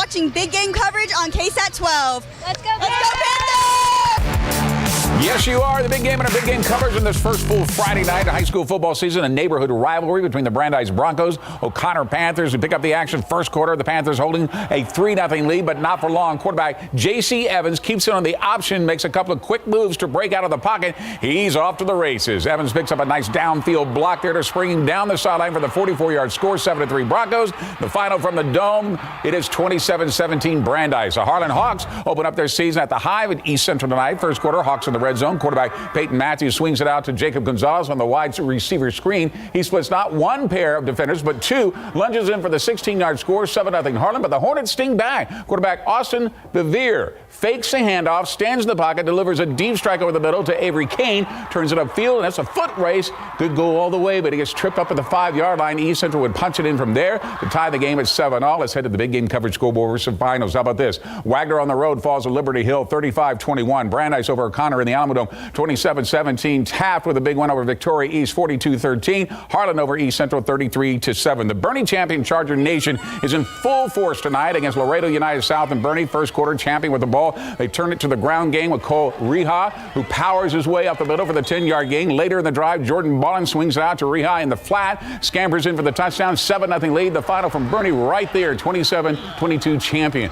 watching Big Game coverage on KSAT 12. Let's go, Panthers! Yes, you are. The big game and our big game coverage in this first full Friday night of high school football season. A neighborhood rivalry between the Brandeis Broncos, O'Connor Panthers, who pick up the action first quarter. The Panthers holding a 3-0 lead, but not for long. Quarterback J.C. Evans keeps it on the option, makes a couple of quick moves to break out of the pocket. He's off to the races. Evans picks up a nice downfield block there to spring him down the sideline for the 44-yard score, 7-3 Broncos. The final from the Dome, it is 27-17 Brandeis. The Harlan Hawks open up their season at the Hive at East Central tonight. First quarter, Hawks in the red zone. Quarterback Peyton Matthews swings it out to Jacob Gonzalez on the wide receiver screen. He splits not one pair of defenders, but two. Lunges in for the 16-yard score, 7-0 Harlan, but the Hornets sting back. Quarterback Austin Bevere fakes a handoff, stands in the pocket, delivers a deep strike over the middle to Avery Kane, turns it upfield, and that's a foot race. Good goal all the way, but he gets tripped up at the 5-yard line. East Central would punch it in from there to tie the game at 7-all. Let's head to the big game coverage scoreboard for some finals. How about this? Wagner on the road falls to Liberty Hill, 35-21. Brandeis over O'Connor in the Alamo Dome, 27-17. Taft with a big win over Victoria East, 42-13. Harlan over East Central, 33-7. The Bernie champion Charger Nation is in full force tonight against Laredo United South and Bernie. First quarter champion with the ball. They turn it to the ground game with Cole Reha, who powers his way up the middle for the 10-yard gain. Later in the drive, Jordan Ballin swings it out to Reha in the flat, scampers in for the touchdown, 7-0 lead. The final from Bernie right there, 27-22 champion.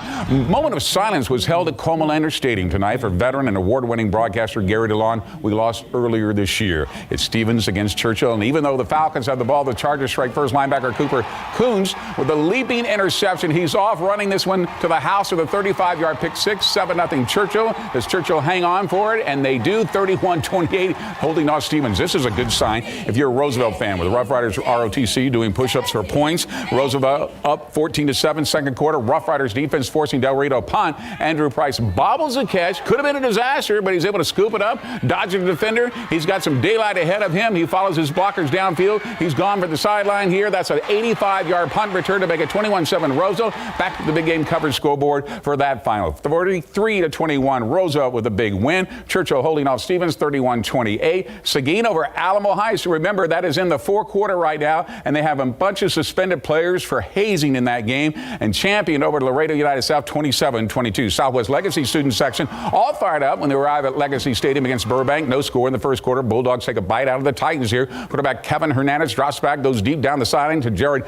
Moment of silence was held at Comalander Stadium tonight for veteran and award-winning broadcaster Gary DeLon. We lost earlier this year. It's Stevens against Churchill, and even though the Falcons have the ball, the Chargers strike first. Linebacker Cooper Coons with a leaping interception. He's off running this one to the house with a 35-yard pick six, 7-0 Churchill. Does Churchill hang on for it? And they do, 31-28, holding off Stevens. This is a good sign if you're a Roosevelt fan, with the Rough Riders ROTC doing push-ups for points. Roosevelt up 14-7, second quarter. Rough Riders defense forcing Del Rio to punt. Andrew Price bobbles the catch. Could have been a disaster, but he's able to scoop it up, dodging the defender. He's got some daylight ahead of him. He follows his blockers downfield. He's gone for the sideline here. That's an 85-yard punt return to make it 21-7 Roosevelt. Back to the big game coverage scoreboard for that final. 43-21 Roosevelt with a big win. Churchill holding off Stevens, 31-28. Seguin over Alamo High. So remember, that is in the fourth quarter right now, and they have a bunch of suspended players for hazing in that game. And Champion over Laredo United South, 27-22. Southwest Legacy student section all fired up when they arrive at Legacy Stadium against Burbank. No score in the first quarter. Bulldogs take a bite out of the Titans here. Quarterback Kevin Hernandez drops back, goes deep down the sideline to Jared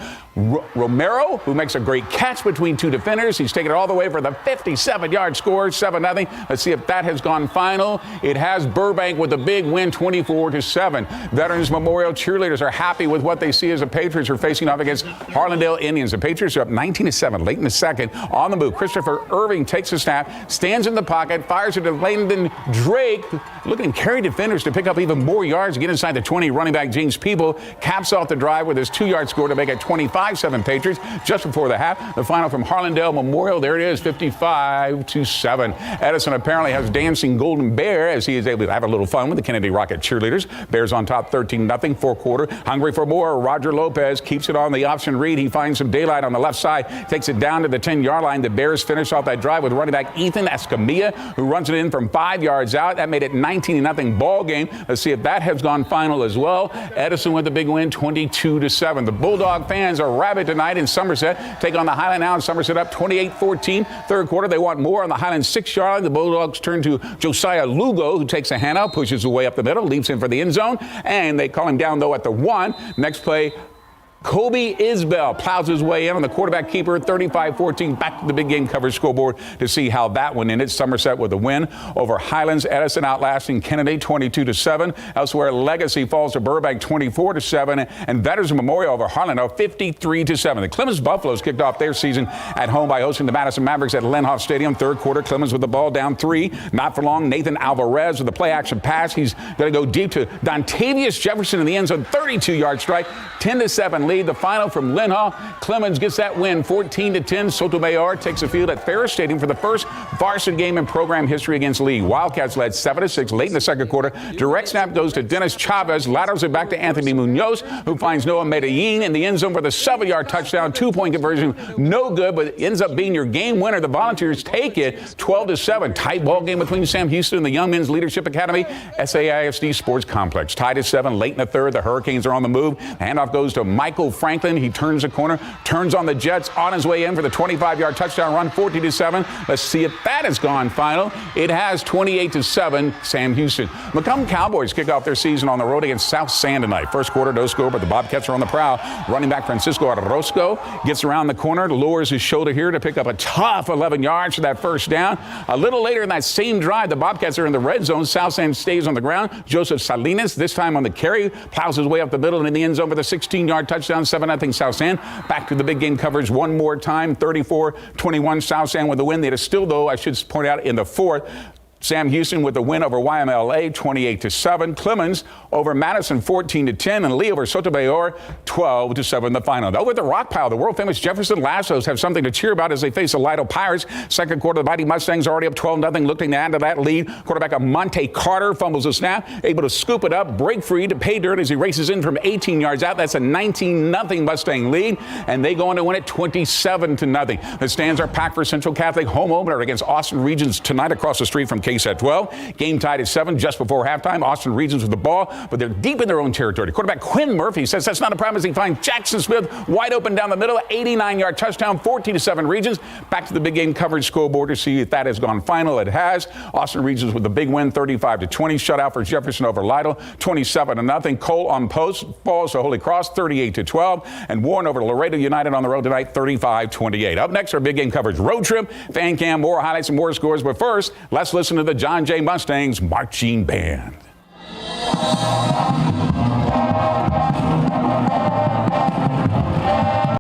Romero, who makes a great catch between two defenders. He's taken it all the way for the 57-yard score, 7-0. Let's see if that has gone final. It has. Burbank with a big win, 24-7. Veterans Memorial cheerleaders are happy with what they see as the Patriots are facing off against Harlandale Indians. The Patriots are up 19-7 late in the second. On the move, Christopher Irving takes a snap, stands in the pocket, fires it to Landon Drake, looking to carry defenders to pick up even more yards, get inside the 20. Running back James Peeble caps off the drive with his 2-yard score to make it 25-7 Patriots just before the half. The final from Harlandale Memorial, there it is, 55-7. Edison apparently has dancing golden bear as he is able to have a little fun with the Kennedy Rocket cheerleaders. Bears on top 13-0, fourth quarter. Hungry for more. Roger Lopez keeps it on the option read. He finds some daylight on the left side, takes it down to the 10-yard line. The Bears finish off that drive with running back Ethan Escamilla, who runs it in from 5 yards out. That made it 19-0 ball game. Let's see if that has gone final as well. Edison with the big win, 22-7. The Bulldog fans are rabid tonight in Somerset. Take on the Highland Hounds. Somerset up 28-14. Third quarter, they want more on the Highland 6-yard line. The Bulldogs turn to Josiah Lugo, who takes a handout, pushes away up the middle, leaps in for the end zone, and they call him down, though, at the 1. Next play, Kobe Isbell plows his way in on the quarterback keeper, 35-14. Back to the big game coverage scoreboard to see how that one ended. Somerset with a win over Highlands. Edison outlasting Kennedy, 22-7. Elsewhere, Legacy falls to Burbank, 24-7. And Veterans Memorial over Harlandale, 53-7. The Clemens Buffaloes kicked off their season at home by hosting the Madison Mavericks at Lenhoff Stadium. Third quarter, Clemens with the ball down 3. Not for long, Nathan Alvarez with the play-action pass. He's going to go deep to Dontavius Jefferson in the end zone, 32-yard strike, 10-7 lead. The final from Lenhoff. Clemens gets that win, 14-10. Sotomayor takes the field at Ferris Stadium for the first varsity game in program history against Lee. Wildcats led 7-6 late in the second quarter. Direct snap goes to Dennis Chavez. Laterals it back to Anthony Munoz, who finds Noah Medellin in the end zone for the 7-yard touchdown. 2-point conversion, no good, but ends up being your game winner. The Volunteers take it 12-7. Tight ball game between Sam Houston and the Young Men's Leadership Academy. SAISD Sports Complex tied at 7 late in the third. The Hurricanes are on the move. The handoff goes to Mike Michael Franklin. He turns the corner, turns on the Jets, on his way in for the 25-yard touchdown run, 14-7. Let's see if that has gone final. It has 28-7, Sam Houston. Macomb Cowboys kick off their season on the road against South San tonight. First quarter, no score, but the Bobcats are on the prowl. Running back Francisco Orozco gets around the corner, lowers his shoulder here to pick up a tough 11 yards for that first down. A little later in that same drive, the Bobcats are in the red zone. South San stays on the ground. Joseph Salinas, this time on the carry, plows his way up the middle and in the end zone for the 16-yard touchdown, 7-0 South San. Back to the big game coverage one more time, 34-21 South San with the win. They are still, though, I should point out, in the fourth. Sam Houston with the win over YMLA, 28-7. Clemens over Madison, 14-10. And Lee over Sotomayor, 12-7 the final. Over at the Rock Pile, the world-famous Jefferson Lassos have something to cheer about as they face the Lido Pirates. Second quarter, the Mighty Mustangs already up 12-0, looking to add to that lead. Quarterback Monte Carter fumbles the snap, able to scoop it up, break free to pay dirt as he races in from 18 yards out. That's a 19-0 Mustang lead, and they go on to win it 27-0. The stands are packed for Central Catholic home opener against Austin Regions tonight across the street from KSAT 12. Game tied at 7 just before halftime. Austin Regions with the ball, but they're deep in their own territory. Quarterback Quinn Murphy says that's not a problem as he finds Jackson Smith wide open down the middle. 89-yard touchdown, 14-7 Regions. Back to the big game coverage scoreboard to see if that has gone final. It has. Austin Regions with the big win, 35-20. Shutout for Jefferson over Lytle, 27-0. Cole on post falls to Holy Cross, 38-12. And Warren over Laredo United on the road tonight, 35-28. Up next, our big game coverage road trip. Fan cam, more highlights and more scores. But first, let's listen to the John Jay Mustangs Marching Band.